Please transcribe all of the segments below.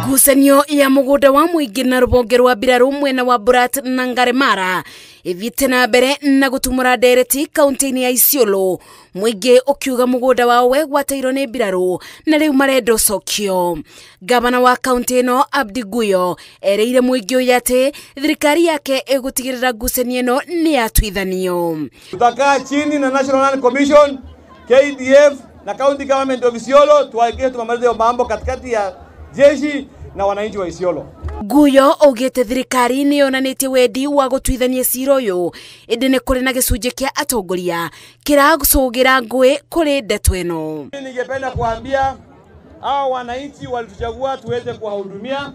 Ngucanio ya mugunda wa muingi na rubonge rwa mbiraru mwena wa Borat na Ngaremara ivite na mbere na gutumura ndereti kaunti-ini ya Isiolo. Muingi ukiuga mugunda wawe gwatairwo ni mbiraru na riu marenda ucokio. Gavana wa kaunti ino Abdi Guyo ereire muingi uyu ati thirikari yake igutigirira ngucanio ino ni yatwithanio. Tutakaa chini na National Land Commission, KDF na County Government of Isiolo tuhakikishe tumemaliza mambo katikati ya jeshi na wananchi wa Isiolo. Guyo augite thirikari ni yonanitie wendi wa gutwithania cira uyu indi ni kuri na gicunje kia atongoria kiragucugira ngui kuri ndeto ino. Ningependa kuambia hao wananchi walituchagua tuweze kuwahudumia.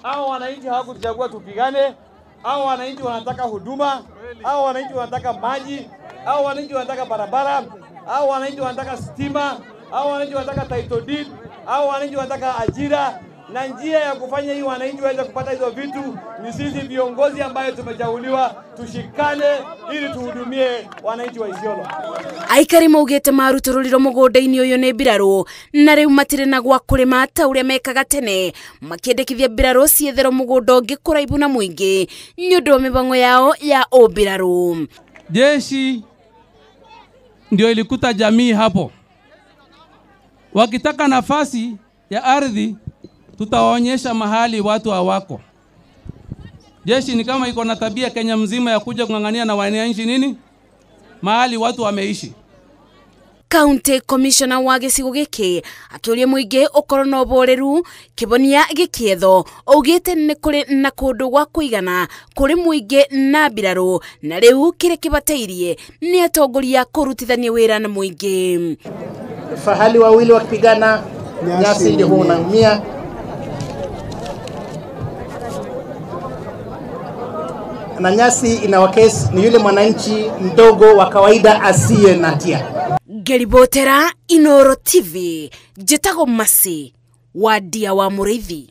Hao wananchi hawakutuchagua tupigane. Hao wananchi wanataka huduma. Hao wananchi wanataka maji. Hao wananchi wanataka barabara. Hao wananchi wanataka stima. Hao wananchi wanataka title deed. Hao wananchi wanataka ajira, na njia ya kufanya hii wananchi waweze kupata hizo vitu ni sisi viongozi ambayo tumechaguliwa tushikane ili tuhudumie wananchi wa Isiolo. Aikari maugite marutururiro mugunda-ini uyu ni mbiraru na riu matire na gwa kurima ta uria mekaga tene, makiendekithia mbiraru ciethero mugunda ungi kuraibu na muingi nyundu wa mibango yao ya mbiraru. Jeshi ndio ilikuta jamii hapo. Wakitaka nafasi ya ardhi tutawaonyesha mahali watu hawako. Jeshi ni kama iko na tabia Kenya mzima ya kuja kungangania na wananchi nini? Mahali watu wameishi. County Commissioner wa gicigo giki akiuria muingi ukorwo na uboreru kibonia gikietho augite ni kuri na kundu gwa kuigana kuri muingi na mbiraru na riu kire kibatairie ni atongoria kurutithania wira na muingi. Fahali wawili wakipigana nyasi ndio hunaumia. Na nyasi inawakesi ni yule mwananchi mdogo wa kawaida asiye na hatia. Geribotera Inoro TV, Jetago Masi, Wadia wa Murithi.